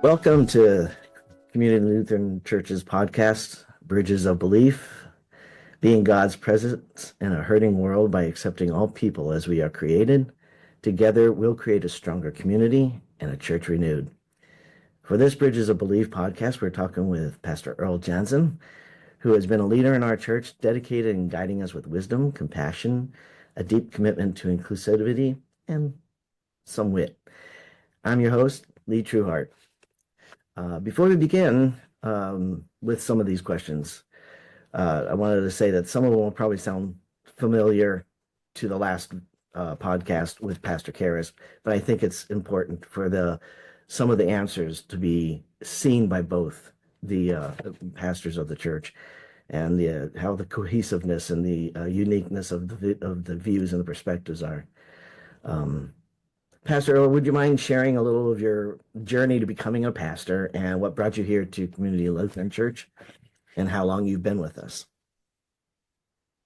Welcome to Community Lutheran Church's podcast, Bridges of Belief, being God's presence in a hurting world by accepting all people as we are created. Together, we'll create a stronger community and a church renewed. For this Bridges of Belief podcast, we're talking with Pastor Earl Janssen, who has been a leader in our church, dedicated in guiding us with wisdom, compassion, a deep commitment to inclusivity, and some wit. I'm your host, Lee Trueheart. Before we begin with some of these questions, I wanted to say that some of them will probably sound familiar to the last podcast with Pastor Karras, but I think it's important for some of the answers to be seen by both the pastors of the church, and how the cohesiveness and the uniqueness of the views and the perspectives are. Pastor Earl, would you mind sharing a little of your journey to becoming a pastor and what brought you here to Community Lutheran Church and how long you've been with us?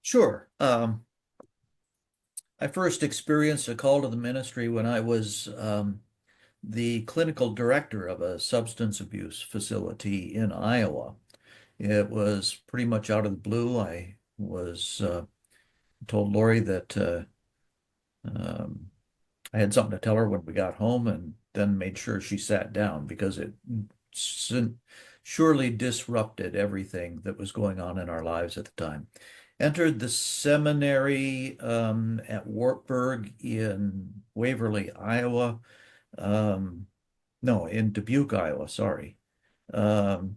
Sure. I first experienced a call to the ministry when I was the clinical director of a substance abuse facility in Iowa. It was pretty much out of the blue. I was told Lori that I had something to tell her when we got home, and then made sure she sat down because it surely disrupted everything that was going on in our lives at the time. Entered the seminary at Wartburg in Waverly, Iowa. No, in Dubuque, Iowa, sorry. And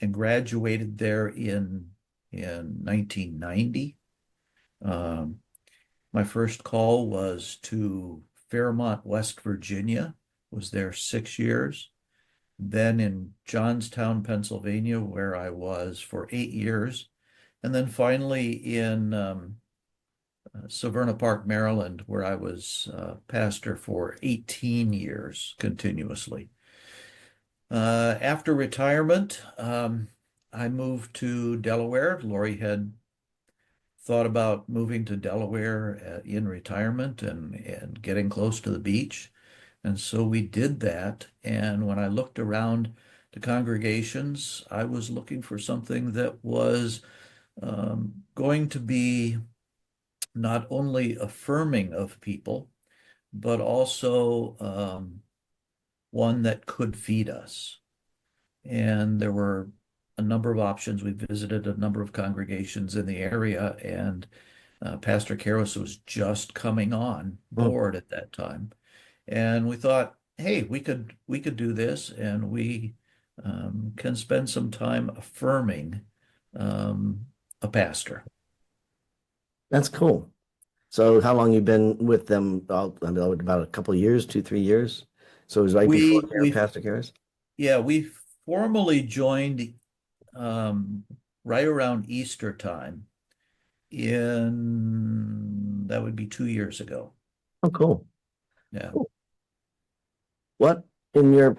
graduated there in 1990. My first call was to Fairmont, West Virginia, was there 6 years. Then in Johnstown, Pennsylvania, where I was for 8 years. And then finally in Severna Park, Maryland, where I was pastor for 18 years continuously. After retirement, I moved to Delaware. Lori had thought about moving to Delaware in retirement and getting close to the beach. And so we did that. And when I looked around the congregations, I was looking for something that was going to be not only affirming of people, but also one that could feed us. And there were a number of options. We visited a number of congregations in the area, and Pastor Karras was just coming on board at that time. And we thought, hey, we could do this, and we can spend some time affirming a pastor. That's cool. So how long you been with them? About a couple of years, 2-3 years. So it was right before Pastor Karras? Yeah, we formally joined right around Easter time that would be 2 years ago. Oh, cool. Yeah. Cool. What, in your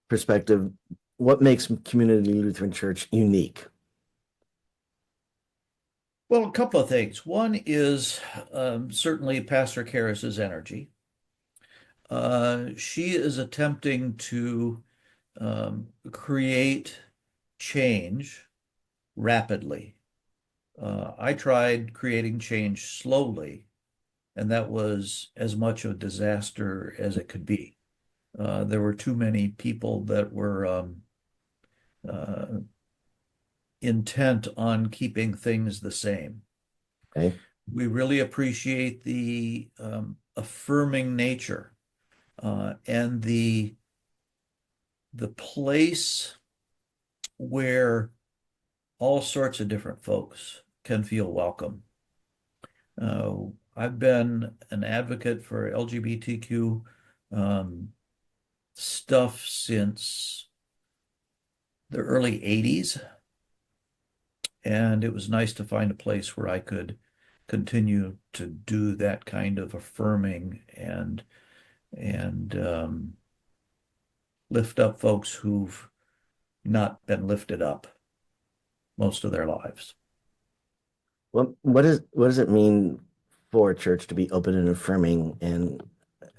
perspective, what makes Community Lutheran Church unique? Well, a couple of things. One is certainly Pastor Karras's energy. She is attempting to create change rapidly. I tried creating change slowly, and that was as much a disaster as it could be. There were too many people that were intent on keeping things the same. Okay. We really appreciate the affirming nature and the place where all sorts of different folks can feel welcome. I've been an advocate for LGBTQ stuff since the early 80s. And it was nice to find a place where I could continue to do that kind of affirming and lift up folks who've not been lifted up most of their lives. Well, what does it mean for a church to be open and affirming? And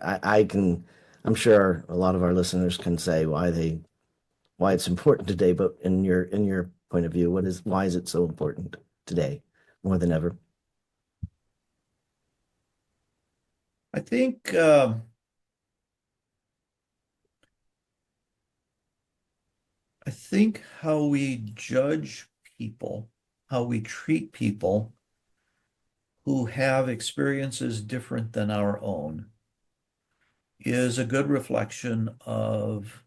I can I'm sure a lot of our listeners can say why it's important today, but in your point of view, why is it so important today more than ever? I think I think how we judge people, how we treat people who have experiences different than our own is a good reflection of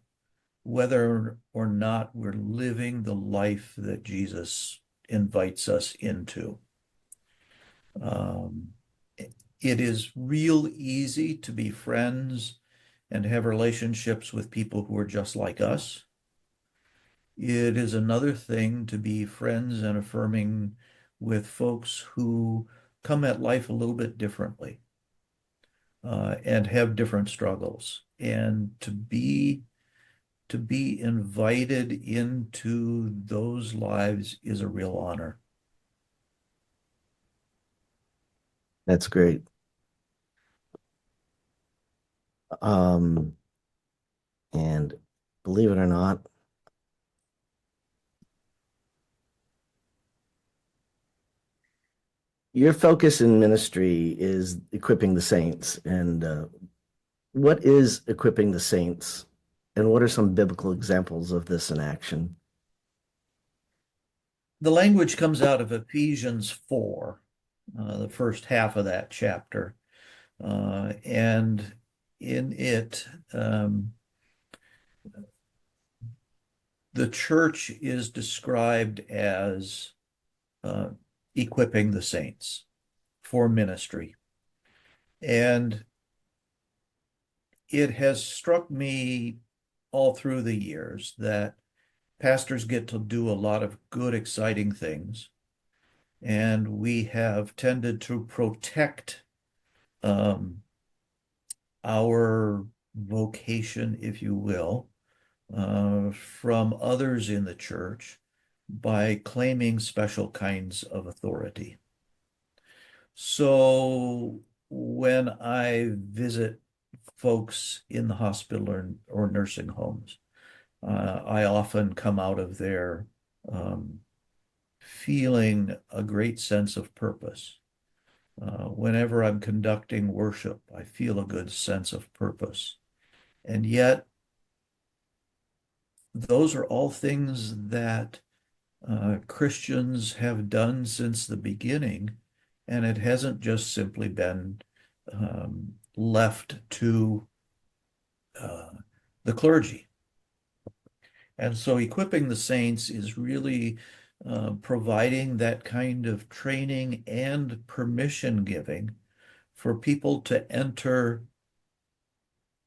whether or not we're living the life that Jesus invites us into. Um, it is real easy to be friends and have relationships with people who are just like us. It is another thing to be friends and affirming with folks who come at life a little bit differently and have different struggles. And to be invited into those lives is a real honor. That's great. Um, and believe it or not, your focus in ministry is equipping the saints. And what is equipping the saints? And what are some biblical examples of this in action? The language comes out of Ephesians 4, the first half of that chapter. And in it, the church is described as uh, equipping the saints for ministry. And it has struck me all through the years that pastors get to do a lot of good, exciting things. And we have tended to protect um, our vocation, if you will, from others in the church by claiming special kinds of authority. So when I visit folks in the hospital or nursing homes, I often come out of there um, feeling a great sense of purpose. Whenever I'm conducting worship, I feel a good sense of purpose. And yet, those are all things that Christians have done since the beginning, and it hasn't just simply been left to uh, the clergy. And so equipping the saints is really providing that kind of training and permission giving for people to enter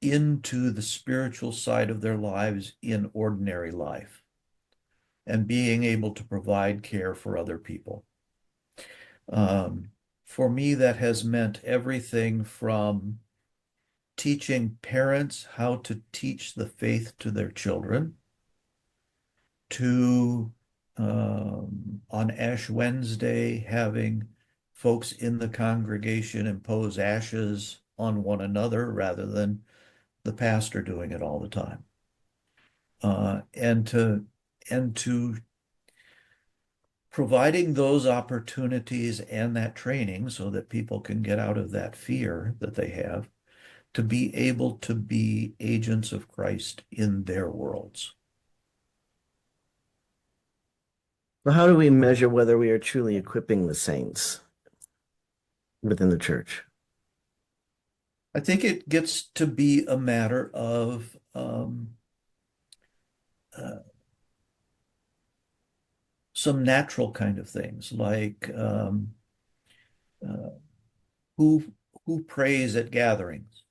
into the spiritual side of their lives in ordinary life and being able to provide care for other people. Um, for me, that has meant everything from teaching parents how to teach the faith to their children to on Ash Wednesday having folks in the congregation impose ashes on one another rather than the pastor doing it all the time. And to providing those opportunities and that training so that people can get out of that fear that they have to be able to be agents of Christ in their worlds. Well, how do we measure whether we are truly equipping the saints within the church? I think it gets to be a matter of uh, some natural kind of things like uh, who who prays at gatherings.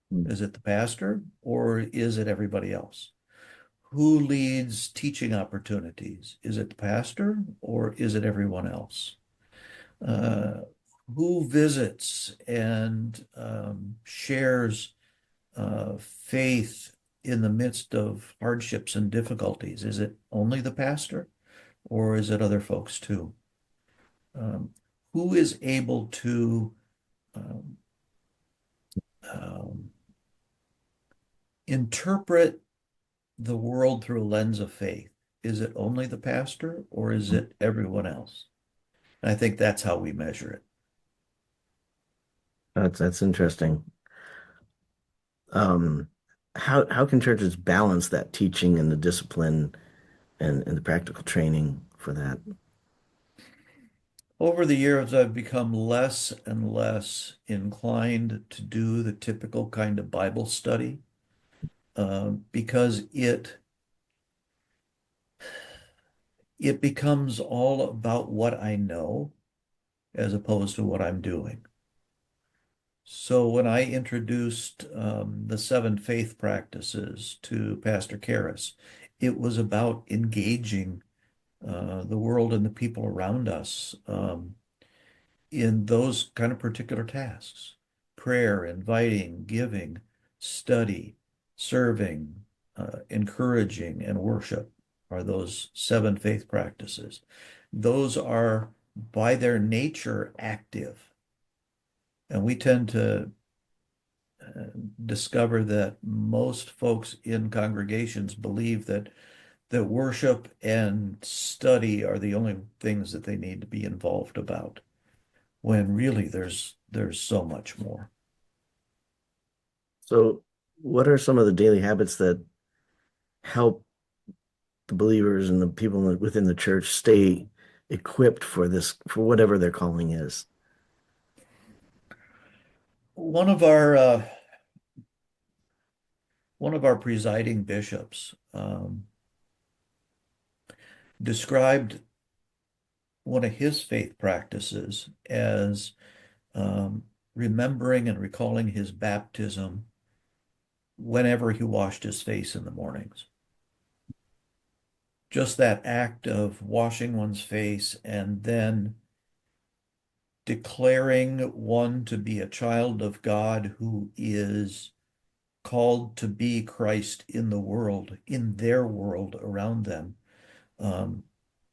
Hmm. Is it the pastor or is it everybody else? Who leads teaching opportunities? Is it the pastor or is it everyone else? Uh, who visits and shares faith in the midst of hardships and difficulties? Is it only the pastor or is it other folks too? Um, who is able to um, um, interpret the world through a lens of faith. Is it only the pastor or is it everyone else? And I think that's how we measure it. That's interesting. Um, how can churches balance that teaching and the discipline and the practical training for that? Over the years, I've become less and less inclined to do the typical kind of Bible study because it becomes all about what I know as opposed to what I'm doing. So when I introduced the seven faith practices to Pastor Karras, it was about engaging the world and the people around us in those kind of particular tasks: prayer, inviting, giving, study, serving, encouraging, and worship are those seven faith practices. Those are by their nature active. And we tend to discover that most folks in congregations believe that worship and study are the only things that they need to be involved about, when really there's so much more. So, what are some of the daily habits that help the believers and the people within the church stay equipped for this, for whatever their calling is? One of our one of our presiding bishops described one of his faith practices as remembering and recalling his baptism whenever he washed his face in the mornings. Just that act of washing one's face and then declaring one to be a child of God who is called to be Christ in the world, in their world around them, um,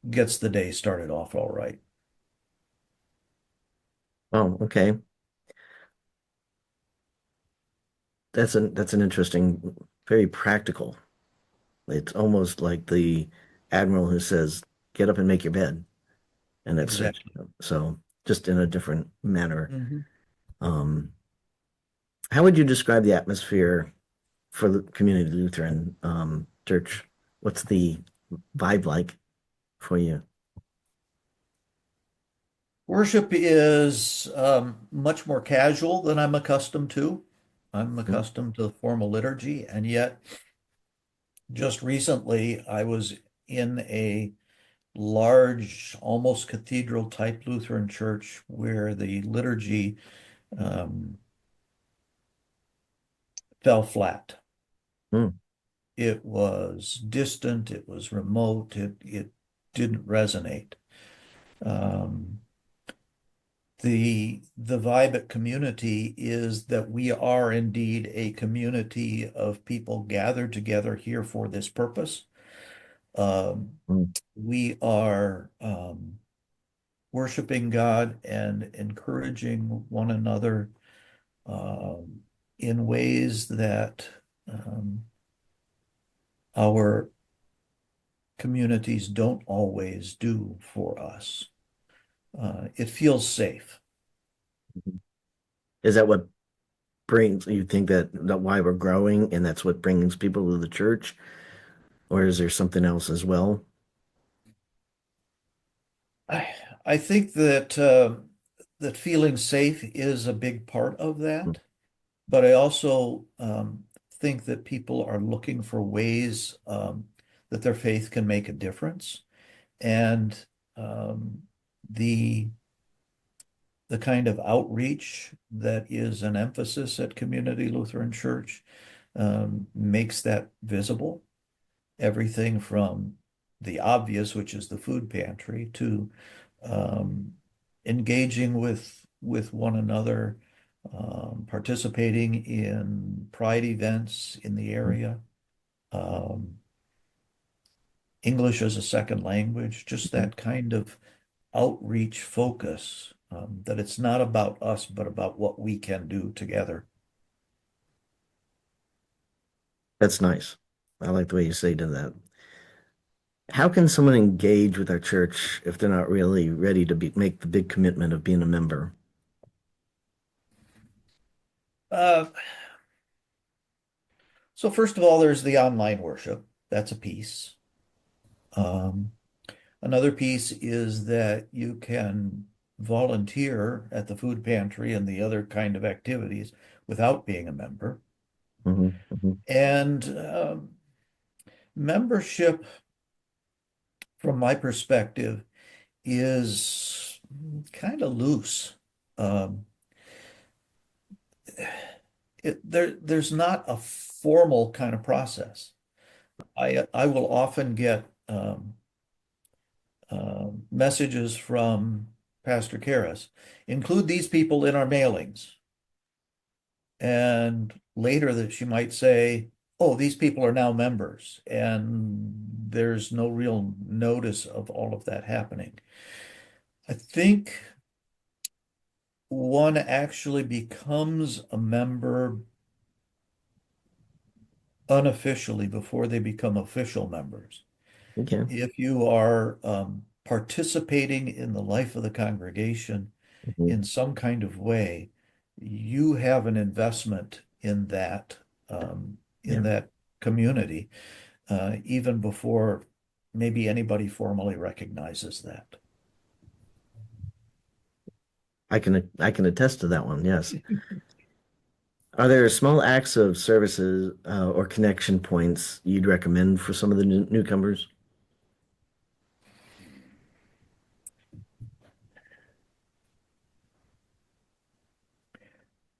gets the day started off all right. Oh, okay. That's an interesting, very practical. It's almost like the admiral who says, "Get up and make your bed," and that's such. Exactly. So, just in a different manner. Mm-hmm. Um, how would you describe the atmosphere for the Community Lutheran Church? What's the vibe like for you? Worship is much more casual than I'm accustomed to. I'm accustomed to the formal liturgy, and yet just recently I was in a large, almost cathedral type Lutheran church where the liturgy um, fell flat. Mm, It was distant, it was remote, it didn't resonate. Um, the vibe at community is that we are indeed a community of people gathered together here for this purpose. Um, mm, we are worshiping God and encouraging one another um, in ways that our communities don't always do for us. It feels safe. mhm. Is that what brings you think that why we're growing and that's what brings people to the church, or is there something else as well? I, I think that feeling safe is a big part of Mm, that, but I also think that people are looking for ways that their faith can make a difference. And um, the the kind of outreach that is an emphasis at Community Lutheran Church makes that visible. Everything from the obvious, which is the food pantry, to um, engaging with one another, participating in pride events in the mm, area, um, English as a second language, just mhm. that kind of outreach focus, that it's not about us, but about what we can do together. That's nice. I like the way you say to that. How can someone engage with our church if they're not really ready to make the big commitment of being a member? Uh, so first of all, there's the online worship. That's a piece. Um, Another piece is that you can volunteer at the food pantry and the other kind of activities without being a member. Hmm. Hmm. And membership, from my perspective, is kind of loose. Um, there's not a formal kind of process. I will often get messages from Pastor Karras, include these people in our mailings. And later that she might say, oh, these people are now members. And there's no real notice of all of that happening. I think one actually becomes a member unofficially before they become official members. Okay. If you are participating in the life of the congregation Hmm. in some kind of way, you have an investment in Yeah. that community, even before maybe anybody formally recognizes that. I can attest to that one. Yes. Are there small acts of services or connection points you'd recommend for some of the newcomers?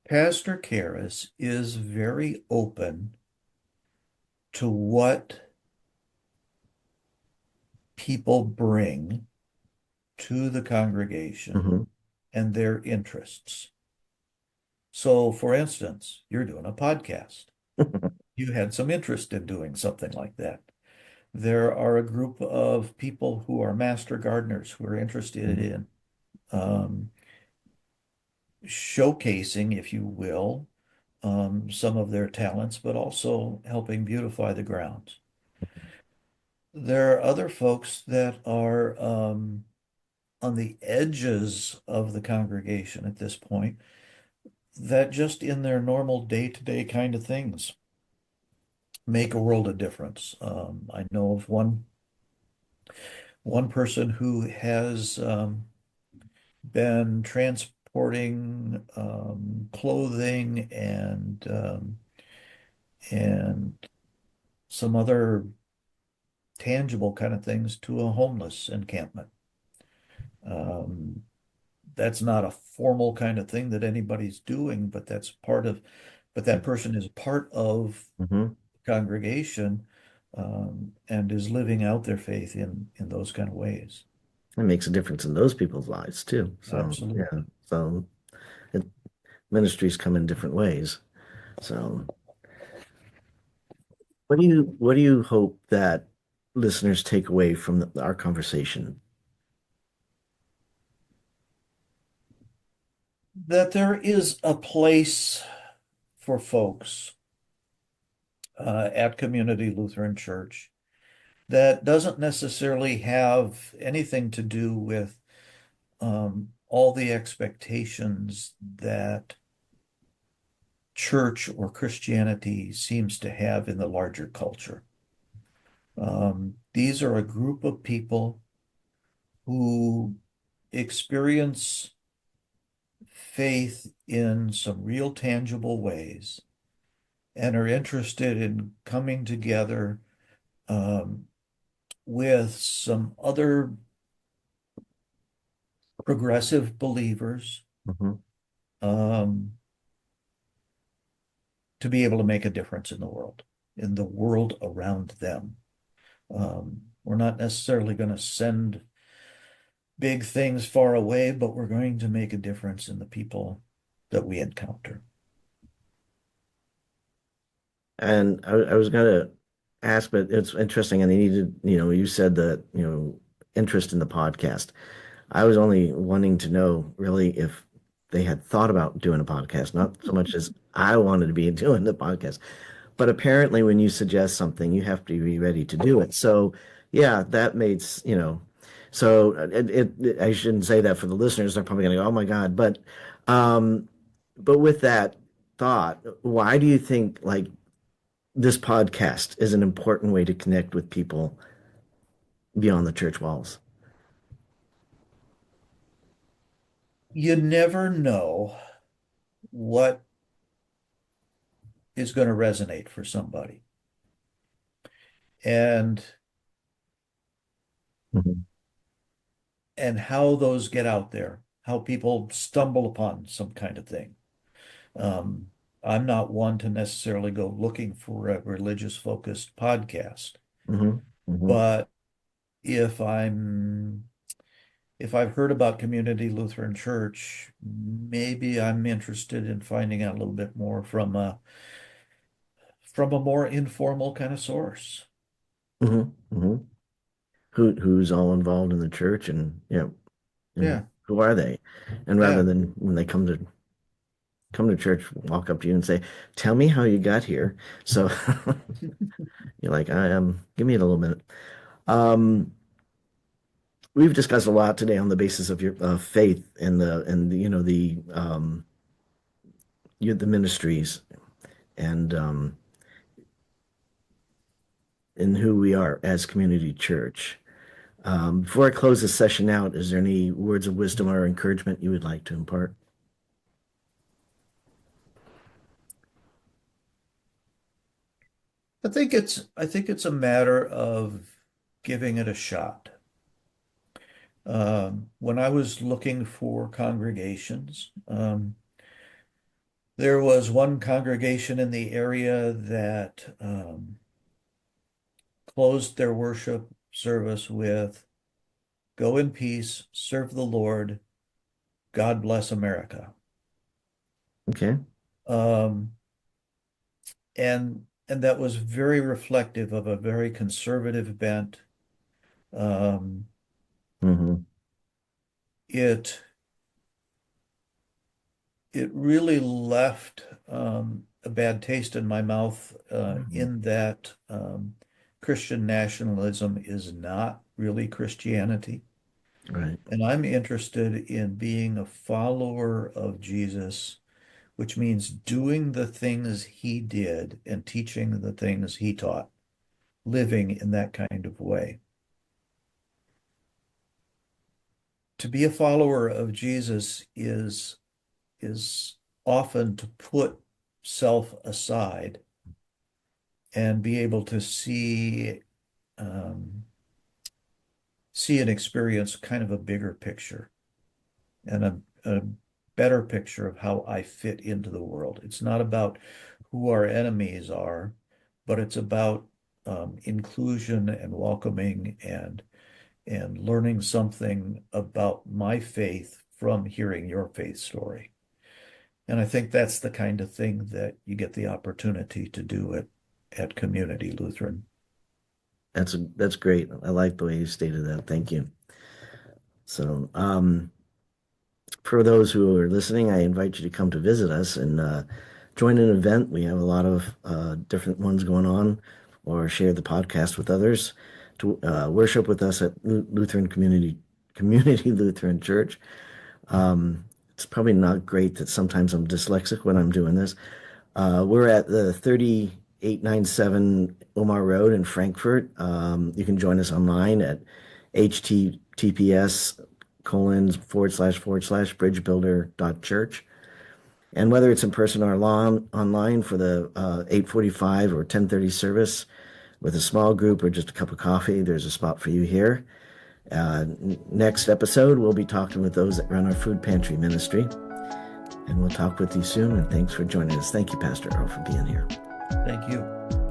Pastor Karras is very open to what people bring to the congregation Hmm. and their interests. So, for instance, you're doing a podcast. You had some interest in doing something like that. There are a group of people who are master gardeners who are interested in um, showcasing, if you will, some of their talents, but also helping beautify the grounds. There are other folks that are on the edges of the congregation at this point that just in their normal day-to-day kind of things make a world of difference. I know of one person who has been transporting clothing and some other tangible kind of things to a homeless encampment. Um, that's not a formal kind of thing that anybody's doing, but but that person is part of Hmm. the congregation and is living out their faith in those kind of ways. It makes a difference in those people's lives too. So yeah. Absolutely. So it, ministries come in different ways. So what do you hope that listeners take away from our conversation? That there is a place for folks at Community Lutheran Church that doesn't necessarily have anything to do with all the expectations that church or Christianity seems to have in the larger culture. These are a group of people who experience faith in some real tangible ways and are interested in coming together um, with some other progressive believers Hmm. um, to be able to make a difference in the world around them. We're not necessarily going to send big things far away, but we're going to make a difference in the people that we encounter. And I was gonna ask, but it's interesting. And they needed, you said that, interest in the podcast. I was only wanting to know really if they had thought about doing a podcast, not so much as I wanted to be doing the podcast. but apparently when you suggest something, you have to be ready to do it. So yeah, that makes, so I shouldn't say that for the listeners. They're probably going to go, oh my God. But with that thought, why do you think like this podcast is an important way to connect with people beyond the church walls? You never know what is going to resonate for somebody. And Mhm. how those get out there, how people stumble upon some kind of thing. Um, I'm not one to necessarily go looking for a religious focused podcast, Hmm. Hmm. but if I'm if I've heard about Community Lutheran Church, maybe I'm interested in finding out a little bit more from a more informal kind of source. Hmm. Hmm. Who's all involved in the church, and and Yeah, who are they? And rather yeah. than when they come to church, walk up to you and say, "Tell me how you got here." So you're like, "I am. Give me a little minute." Um, we've discussed a lot today on the basis of your faith and the the ministries and in who we are as community church. Before I close this session out, is there any words of wisdom or encouragement you would like to impart? I think it's a matter of giving it a shot. When I was looking for congregations, there was one congregation in the area that closed their worship service with "Go in peace, serve the Lord, God bless America." Okay. Um, and that was very reflective of a very conservative bent. Um, Hmm. it it really left a bad taste in my mouth Hmm. in that Christian nationalism is not really Christianity. Right. And I'm interested in being a follower of Jesus, which means doing the things he did and teaching the things he taught, living in that kind of way. To be a follower of Jesus is often to put self aside and be able to um, see and experience kind of a bigger picture and a better picture of how I fit into the world. It's not about who our enemies are, but it's about inclusion and welcoming and learning something about my faith from hearing your faith story. And I think that's the kind of thing that you get the opportunity to do at Community Lutheran. That's great. I like the way you stated that. Thank you. So, for those who are listening, I invite you to come to visit us and join an event. We have a lot of different ones going on, or share the podcast with others. To worship with us at Lutheran Community Lutheran Church. It's probably not great that sometimes I'm dyslexic when I'm doing this. We're at the 3897 Omar Road in Frankfurt. You can join us online at https:// bridgebuilder.church. And whether it's in person or online for the 8:45 or 10:30 service with a small group or just a cup of coffee, there's a spot for you here. Next episode, we'll be talking with those that run our food pantry ministry. And we'll talk with you soon. And thanks for joining us. Thank you, Pastor Earl, for being here. Thank you.